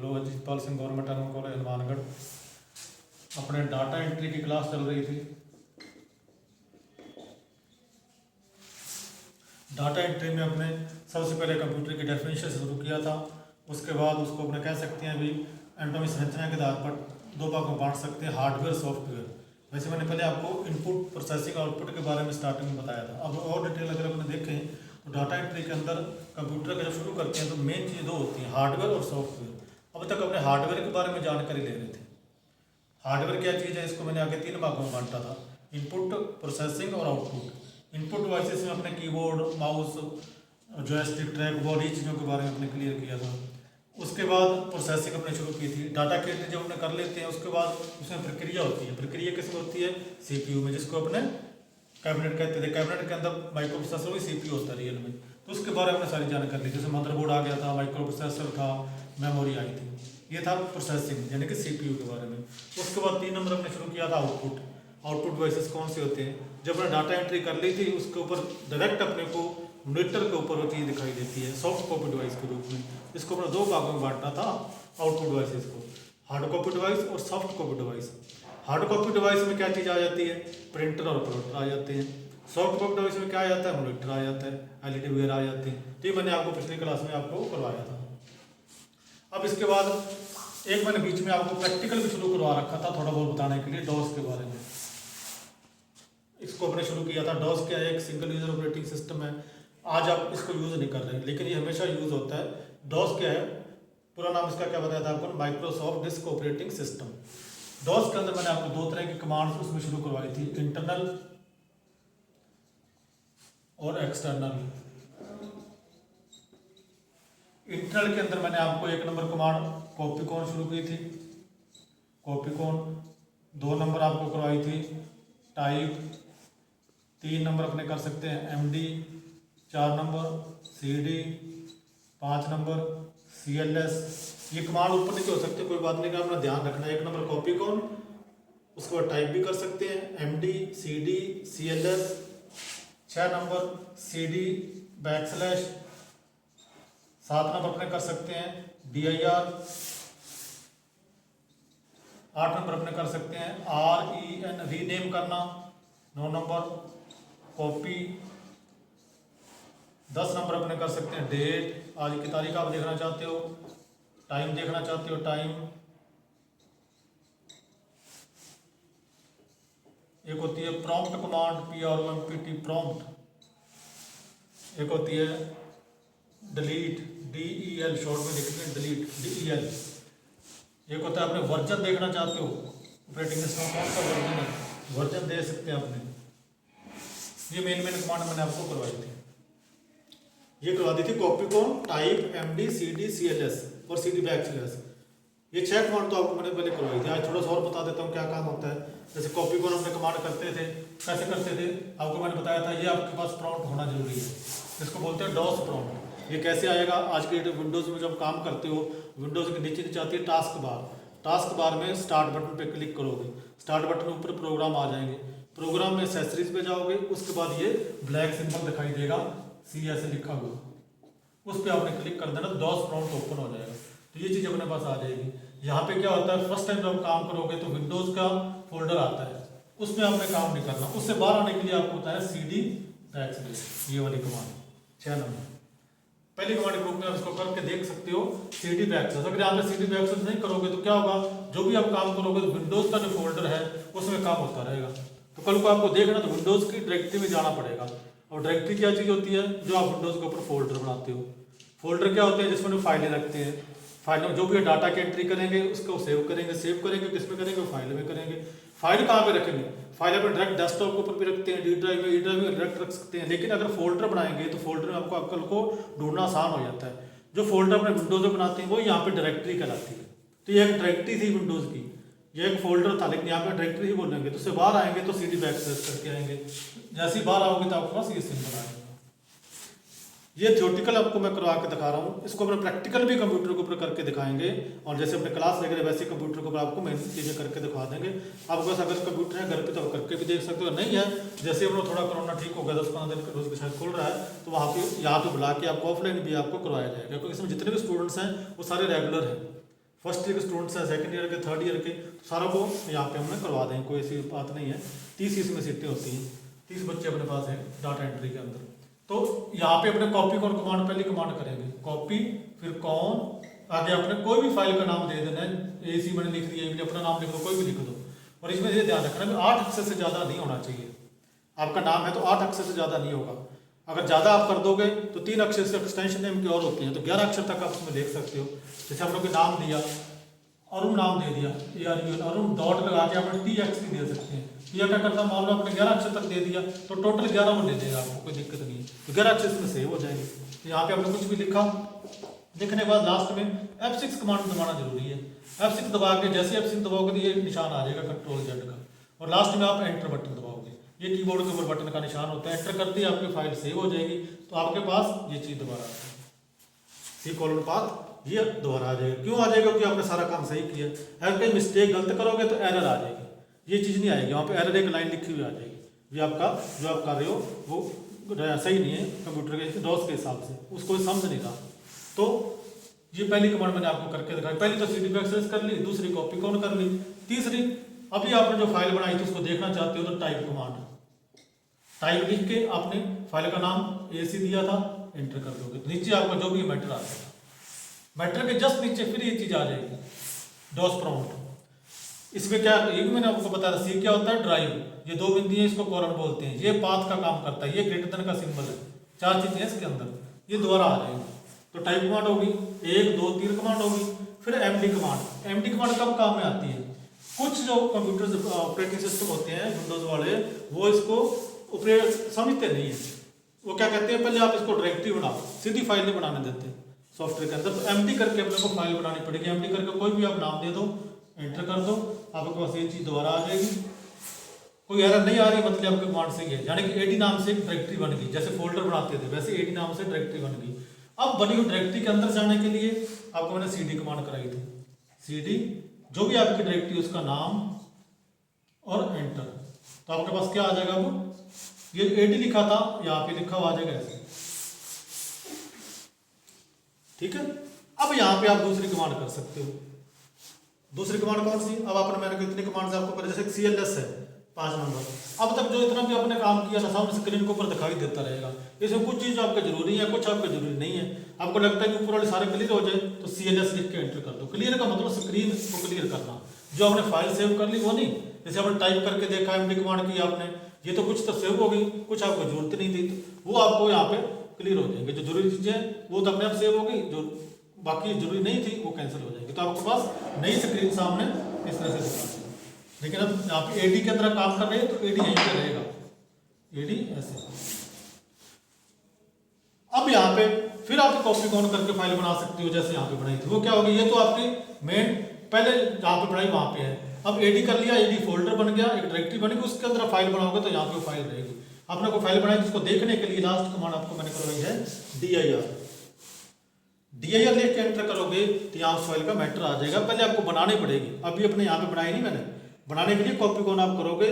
Hello, Ajitpal Singh, government NM college Hanumangarh. अपने data entry की class चल रही थी। डाटा एंट्री में अपने सबसे पहले कंप्यूटर की डेफिनेशन से शुरू किया था। उसके बाद उसको अपने कह सकते हैं अभी एंटोमी संरचना के आधार पर दो भागों में बांट सकते हैं, हार्डवेयर सॉफ्टवेयर। वैसे मैंने पहले आपको इनपुट प्रोसेसिंग आउटपुट के बारे में स्टार्टिंग में बताया था। अब और डिटेल अगर अपने देखें तो डाटा एंट्री के अंदर कंप्यूटर का जब शुरू करते हैं तो मेन चीज़ दो होती हैं, हार्डवेयर और सॉफ्टवेयर। अब तक अपने हार्डवेयर के बारे में जानकारी ले रहे थे। हार्डवेयर क्या चीज़ है, इसको मैंने आगे तीन भागों में बांटा था, इनपुट, प्रोसेसिंग और आउटपुट। इनपुट डिवाइसेस में अपने keyboard, mouse, joystick, track ball, ये चीज़ों के बारे में अपने क्लियर किया था। उसके बाद प्रोसेसिंग अपने शुरू की थी। डाटा की एंट्री जब अपने कर लेते हैं उसके बाद उसमें प्रक्रिया होती है। प्रक्रिया किसमें होती है? सीपीयू में, जिसको अपने कैबिनेट कहते थे। कैबिनेट के अंदर माइक्रो प्रोसेसर भी सीपीयू होता है रियल में। तो उसके बारे में सारी जानकारी ली, जैसे मदरबोर्ड आ गया था, माइक्रो प्रोसेसर था, मेमोरी आई थी। ये था प्रोसेसिंग यानी कि सीपीयू के बारे में। उसके बाद 3 नंबर हमने शुरू किया था आउटपुट। आउटपुट डिवाइसेस कौन से होते हैं? जब हमने डाटा एंट्री कर ली थी उसके ऊपर डायरेक्ट अपने को मॉनिटर के ऊपर वो चीज़ दिखाई देती है सॉफ्ट कॉपी डिवाइस के रूप में। इसको अपने दो भागों में बांटना था आउटपुट डिवाइसेस को, हार्ड कॉपी डिवाइस और soft copy device. Hard copy device में क्या चीज़ आ जाती है? प्रिंटर और प्रोडक्टर आ जाते हैं। सॉफ्ट कॉपी डिवाइस में क्या आ जाता है? मॉनिटर आ जाता है, एलईडी वगैरह आ जाते हैं। तो ये मैंने आपको पिछली क्लास में आपको करवाया था। अब इसके बाद एक मैंने बीच में आपको प्रैक्टिकल भी शुरू करवा रखा था थोड़ा बहुत बताने के लिए, डॉस के बारे में। इसको अपने शुरू किया था। डॉस क्या है? एक सिंगल यूजर ऑपरेटिंग सिस्टम है। आज आप इसको यूज नहीं कर रहे लेकिन ये हमेशा यूज होता है। डॉस क्या है? पूरा नाम इसका क्या बताया था आपको? Microsoft disk operating system. DOS के अंदर मैंने आपको दो तरह की कमांड्स उसमें शुरू करवाई थी, इंटरनल और एक्सटर्नल। इंटरनल के अंदर मैंने आपको 1 नंबर कमांड कॉपी कॉन शुरू की थी, कॉपी कॉन। 2 नंबर आपको करवाई थी टाइप। 3 नंबर अपने कर सकते हैं MD. 4 number CD. 5 number CLS. ये कमांड ऊपर नीचे हो सकते, कोई बात नहीं, का अपना ध्यान रखना है। 1 नंबर कॉपी कॉन, उसके बाद टाइप भी कर सकते हैं MD, CD, CLS. 6 number CD backslash. 7 number अपने कर सकते हैं DIR। 8 नंबर अपने कर सकते हैं REN, रीनेम करना। 9 नंबर कॉपी। 10 नंबर अपने कर सकते हैं डेट, आज की तारीख आप देखना चाहते हो, टाइम देखना चाहते हो, टाइम। एक होती है प्रॉम्प्ट कमांड, PROMPT, प्रॉम्प्ट। एक होती है डिलीट, DEL, शॉर्ट में लिखते हैं डिलीट, DEL। एक होता है अपने वर्जन देखना चाहते हो, ऑपरेटिंग सिस्टम कौन सा वर्जन है, वर्जन दे सकते हैं अपने। ये मेन कमांड मैंने आपको करवाई थी। ये करवा दी थी copy con, type, MD, CD, CLS और CD बैकस्लैश। ये 6 कमांड तो आपको मैंने पहले करवाई थी। आज थोड़ा सा और बता देता हूँ क्या काम होता है। जैसे कॉपी कॉन अपने कमांड करते थे, कैसे करते थे आपको मैंने बताया था। ये आपके पास प्रॉम्प्ट होना जरूरी है, इसको बोलते हैं डॉस प्रॉम्प्ट। ये कैसे आएगा? आज के विंडोज़ में जब काम करते हो, विंडोज़ के नीचे आती है टास्क बार। टास्क बार में स्टार्ट बटन पे क्लिक करोगे, स्टार्ट बटन ऊपर प्रोग्राम आ जाएंगे, प्रोग्राम में एक्सेसरीज पे जाओगे, उसके बाद ये ब्लैक सिंबल दिखाई देगा, सी ऐसे लिखा हुआ, उस पर आपने क्लिक कर देना तो डॉस प्रॉम्प्ट ओपन हो जाएगा। तो ये चीज़ अपने पास आ जाएगी। यहाँ पे क्या होता है, फर्स्ट टाइम जब काम करोगे तो विंडोज़ का फोल्डर आता है, उसमें आपने काम नहीं करना। उससे बाहर आने के लिए आपको होता है CD बैकस्लैश, ये वाली कमांड। 6 नंबर पहली कमांड ग्रुप में आप इसको करके देख सकते हो, CD बैकस्लैश। अगर यहाँ पे CD बैकस्लैश नहीं करोगे तो क्या होगा, जो भी आप काम करोगे तो विंडोज़ का जो फोल्डर है उसमें काम होता रहेगा। तो कल को आपको देखना तो विंडोज़ की डायरेक्टरी में जाना पड़ेगा। और डायरेक्टरी क्या चीज़ होती है? जो आप विंडोज़ के ऊपर फोल्डर बनाते हो। फोल्डर क्या होते हैं? जिसमें फाइलें रखते हैं। फाइल में जो भी डाटा की एंट्री करेंगे उसको सेव करेंगे किसमें करेंगे? फाइल में करेंगे। फाइल कहाँ पे रखेंगे? फाइल अपने डायरेक्ट डेस्कटॉप के ऊपर भी रखते हैं, D ड्राइव में, E ड्राइव में डायरेक्ट रख सकते हैं। लेकिन अगर फोल्डर बनाएंगे तो फोल्डर में आपको कल को ढूंढना आसान हो जाता है। जो फोल्डर अपने विंडोज़ में बनाते हैं वो यहाँ पे डायरेक्टरी कहलाती है। तो ये एक डायरेक्टरी थी विंडोज़ की, ये एक फोल्डर था, लेकिन यहाँ पे डायरेक्टरी ही बोलेंगे। तो उससे बाहर आएंगे तो CD बैकस्लैश करके आएंगे। जैसे ही बाहर आओगे तो आपके पास ये सिंबल आएगा। ये थ्योरेटिकल आपको मैं करवा के दिखा रहा हूँ, इसको अपने प्रैक्टिकल भी कंप्यूटर के ऊपर करके दिखाएंगे। और जैसे अपने क्लास लग रहे वैसे कंप्यूटर के ऊपर आपको मेन चीज़ें करके दिखा देंगे। आपके पास अगर कंप्यूटर है घर पे तो आप करके भी देख सकते हो, नहीं है जैसे हम लोग थोड़ा कोरोना ठीक हो गया 10-15 दिन रोज के साथ खुल रहा है तो वहाँ पे यहाँ पे बुला के आपको ऑफलाइन भी आपको करवाया जाएगा, क्योंकि इसमें जितने भी स्टूडेंट्स हैं वो सारे रेगुलर हैं। फर्स्ट ईयर के स्टूडेंट्स हैं, सेकंड ईयर के, थर्ड ईयर के, सारा को यहाँ पे हमने करवा देंगे, कोई ऐसी बात नहीं है। 30 इसमें सीटें होती हैं, 30 बच्चे अपने पास हैं डाटा एंट्री के अंदर। तो यहाँ पे अपने कॉपी कौन कमांड पहली कमांड करेंगे, कॉपी, फिर कौन, आगे आपने कोई भी फाइल का नाम दे देना है, AC मैंने लिख दिया, अपना नाम लिख दो, कोई भी लिख दो। और इसमें ये ध्यान रखना है 8 अक्षर से ज़्यादा नहीं होना चाहिए। आपका नाम है तो 8 अक्षर से ज़्यादा नहीं होगा। अगर ज़्यादा आप कर दोगे तो 3 अक्षर से एक्सटेंशन नेम की और होती है, तो 11 अक्षर तक आप उसमें देख सकते हो। जैसे हम लोग ने नाम दिया, अरुण नाम दे दिया, अरुण डॉट लगा के आपने TX भी दे सकते हैं। यह क्या करता मान लो आपने 11 अक्षर तक दे दिया तो टोटल 11 वो दे देगा, आपको कोई दिक्कत नहीं है, तो 11 अक्षर इसमें सेव हो जाएंगे। तो यहाँ पे आपने कुछ भी लिखा, लिखने के बाद लास्ट में F6 कमांड दबाना जरूरी है। F6 दबा के जैसे F6 दबाओगे तो ये निशान आ जाएगा Ctrl+Z का, और लास्ट में आप एंटर बटन दबाओगे, ये कीबोर्ड के ऊपर बटन का निशान होता है। एंटर करते ही आपकी फाइल सेव हो जाएगी, तो आपके पास ये चीज़ दोबारा आ जाएगी, C: पाथ ये दोबारा आ जाएगा। क्यों आ जाएगा? क्योंकि आपने सारा काम सही किया। अगर कहीं मिस्टेक गलत करोगे तो एरर आ जाएगी, ये चीज़ नहीं आएगी, वहाँ पे एरर एक लाइन लिखी हुई आ जाएगी, ये आपका जो आप कर रहे हो वो सही नहीं है कंप्यूटर के डॉस के हिसाब से, उसको समझ नहीं रहा। तो ये पहली कमांड मैंने आपको करके दिखाई। पहली तो CD कर ली, दूसरी कॉपी कौन कर ली, तीसरी अभी आपने जो फाइल बनाई थी उसको देखना चाहते हो तो टाइप कमांड, टाइप लिख के आपने फाइल का नाम AC दिया था, एंटर कर दोगे, नीचे आपका जो भी मैटर आ जाएगा। मैटर के जस्ट नीचे फिर ये चीज़ आ जाएगी, डॉस प्रॉम्प्ट। इसमें क्या, ये भी मैंने आपको बताया था, C क्या होता है, ड्राइव, ये 2 बिंदी है, इसको कॉलन बोलते हैं, ये पाथ का काम करता है, ये ग्रेटर देन का सिंबल है, 4 चीजें इसके अंदर, ये दोबारा आ जाएगी। तो टाइप कमांड होगी, 1 2 3 कमांड होगी। फिर MD कमांड। MD कमांड कब काम में आती है? कुछ जो कंप्यूटर ऑपरेटिंग सिस्टम होते हैं विंडोज वाले, वो इसको ऑपरेट समझते नहीं है, वो क्या कहते हैं, पहले आप इसको डायरेक्टरी बनाओ, सीधी फाइल नहीं बनाने देते सॉफ्टवेयर के अंदर, तो MD करके अपने को फाइल बनानी पड़ेगी। MD करके कोई भी आप नाम दे दो, एंटर कर दो, आपके पास ये चीज़ दोबारा आ जाएगी। कोई एरर नहीं आ रही, मतलब आपके कमांड सही है, यानी कि AD नाम से एक डायरेक्टरी बन गई, जैसे फोल्डर बनाते थे वैसे AD नाम से डायरेक्टरी बन गई। अब बनी हुई डायरेक्टरी के अंदर जाने के लिए आपको मैंने CD कमांड कराई थी, CD जो भी आपकी डायरेक्टरी उसका नाम और एंटर, तो आपके पास क्या आ जाएगा, अब ये AD लिखा था यहाँ पे लिखा हुआ आ जाएगा ऐसे, ठीक है। अब यहाँ पे आप दूसरी कमांड कर सकते हो। दूसरी कमांड कौन सी? अब आपने मैंने कितनी कमांड आपको पता, जैसे CLS है 5 नंबर, अब तक जो इतना भी आपने काम किया था सामने स्क्रीन के ऊपर दिखाई देता रहेगा। इसमें कुछ चीज़ आपके जरूरी है, कुछ आपके जरूरी नहीं है। आपको लगता है कि ऊपर वाले सारे क्लियर हो जाए तो CLS लिख के एंटर कर दो। क्लियर का मतलब स्क्रीन को क्लियर करना, जो आपने फाइल सेव कर ली वो नहीं, जैसे आपने टाइप करके देखा MD कमांड की आपने, ये तो कुछ तो सेव हो गई, कुछ आपको जरूरत नहीं थी, तो वो आपको यहाँ पे क्लियर हो जाएंगे। जो जरूरी चीज़ें वो तो अपने आप सेव हो गई, जो बाकी जरूरी नहीं थी वो कैंसिल हो जाएगी। तो आपके पास नई स्क्रीन सामने इस तरह से दिखाई देगी। लेकिन अब यहाँ पे AD के अंदर काम कर रहे हैं तो AD यहीं पे रहेगा, AD ऐसे। अब यहाँ पे फिर आप कॉपी कौन करके फाइल बना सकते हो, जैसे यहाँ पे बनाई थी वो क्या होगी, ये तो आपकी मेन पहले जहाँ पे बनाई वहाँ पे है। अब AD कर लिया, AD फोल्डर बन गया, एक डायरेक्टरी बनेगी, उसके अंदर फाइल बनाओगे तो यहाँ पे फाइल रहेगी। आपने को फाइल बनाई जिसको देखने के लिए लास्ट कमांड आपको मैंने करवाई है dir लिख के एंटर करोगे तो यहाँ उस फाइल का मैटर आ जाएगा। पहले आपको बनानी पड़ेगी, अभी अपने यहाँ पे बनाई नहीं मैंने, बनाने के लिए कॉपी कौन आप करोगे,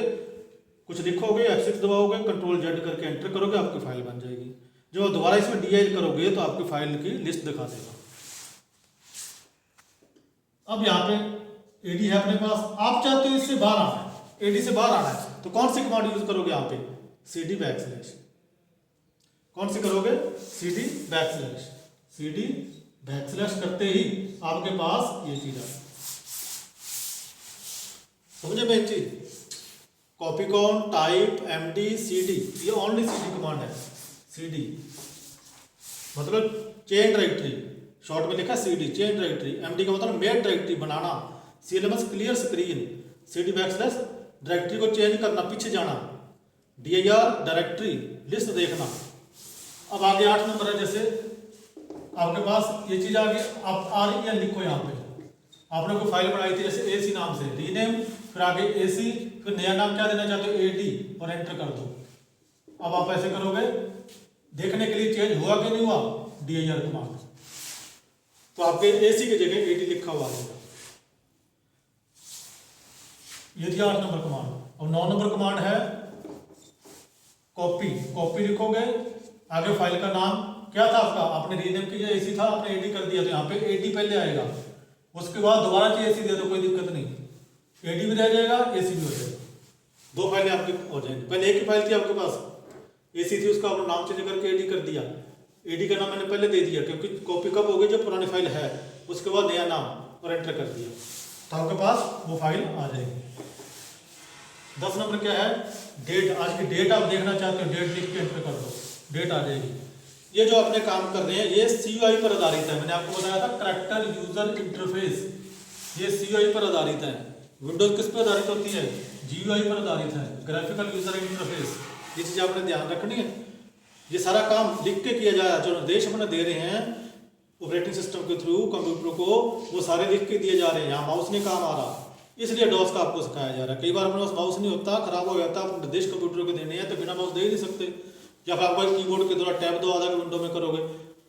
कुछ लिखोगे, F6 दबाओगे, Ctrl+Z करके एंटर करोगे, आपकी फाइल बन जाएगी। जब आप दोबारा इसमें dir करोगे तो आपकी फाइल की लिस्ट दिखा देगा। अब यहाँ पे AD है अपने पास, आप चाहते हो इससे बाहर आना है, AD से बाहर आना है, तो कौन सी कमांड यूज करोगे यहाँ पे, CD बैकस्लैश। कौन सी करोगे, CD बैकस्लैश। CD बैकस्लैश करते ही आपके पास ये चीज आ, समझे मेन चीज, कॉपी कौन, टाइप, MD, CD, ये ओनली CD कमांड है। CD मतलब चेन डायरेक्टरी, शॉर्ट में लिखा CD चेन डायरेक्टरी। MD का मतलब मेड डायरेक्टरी बनाना, CLMS clear screen, CD backslash directory को चेंज करना, पीछे जाना, dir डायरेक्टरी लिस्ट देखना। अब आगे 8 नंबर है, जैसे आपके पास ये चीज आ गई, आप REN लिखो यहाँ पे, आपने कोई फाइल बनाई थी जैसे AC नाम से, रीनेम, फिर आगे AC, फिर नया नाम क्या देना चाहते हो AD और एंटर कर दो। अब आप ऐसे करोगे, देखने के लिए चेंज हुआ कि नहीं हुआ, dir कमांड, तो आपके AC की जगह AD लिखा हुआ है। ये थी 8 नंबर कमांड। और 9 नंबर कमांड है कॉपी। कॉपी लिखोगे, आगे फाइल का नाम क्या था आपका, आपने रीनेम किया AC था, आपने AD कर दिया, तो यहाँ पे AD पहले आएगा, उसके बाद दोबारा चाहिए AC दे दो, कोई दिक्कत नहीं, AD भी रह जाएगा, AC भी हो जाएगा, 2 फाइलें आपकी हो जाएंगी। पहले एक ही फाइल थी आपके पास, AC थी, उसका अपना नाम चेंज करके AD कर दिया। AD का नाम मैंने पहले दे दिया क्योंकि कॉपी कब हो गई जब पुरानी फाइल है, उसके बाद नया नाम और एंटर कर दिया तो आपके पास वो फाइल आ जाएगी। 10 नंबर क्या है, डेट, आज की डेट आप देखना चाहते हो, डेट लिख के एंटर कर दो, डेट आ जाएगी। ये जो अपने काम कर रहे हैं ये CUI पर आधारित है, मैंने आपको बताया था करैक्टर यूजर इंटरफेस, ये CUI पर आधारित है। विंडोज किस पर आधारित होती है, GUI पर आधारित है, ग्राफिकल यूजर इंटरफेस। ये चीज आपने ध्यान रखनी है, ये सारा काम लिख के किया जाए, जो निर्देश अपने दे रहे हैं ऑपरेटिंग सिस्टम के थ्रू कंप्यूटर को, वो सारे लिख के दिए जा रहे हैं। यहाँ माउस नहीं काम आ रहा, इसलिए डॉस का आपको सिखाया जा रहा है। कई बार अपने पास माउस नहीं होता, खराब हो जाता, आप निर्देश कंप्यूटर को देने हैं तो बिना माउस दे ही नहीं सकते, या फिर आपको कीबोर्ड के द्वारा टैब दो आधा विंडो में करोगे।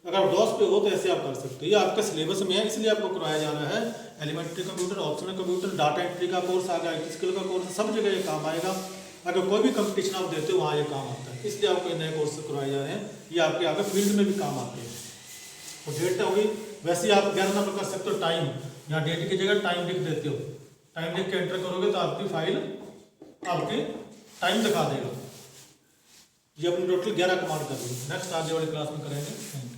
अगर डॉस पे हो तो ऐसे आप कर सकते हो। ये आपके सिलेबस में है, इसलिए आपको करवाया जा रहा है। Elementary computer, optional computer, data entry का कोर्स आ गया, IT स्किल का कोर्स, सब जगह ये काम आएगा। अगर कोई भी कंपटीशन आप देते हो वहाँ ये काम आता है, इसलिए आपको नए कोर्स करवाए जा रहे हैं। ये आपके आगे फील्ड में भी काम आते हैं। तो डेट होगी, वैसे ही आप 11 नंबर कर सकते हो टाइम, यहाँ डेट की जगह टाइम लिख देते हो, टाइम लिख के एंटर करोगे तो आपकी फाइल आपके टाइम दिखा देगा। ये अपनी टोटल 11 कमांड कर दी। नेक्स्ट आगे वाली क्लास में करेंगे।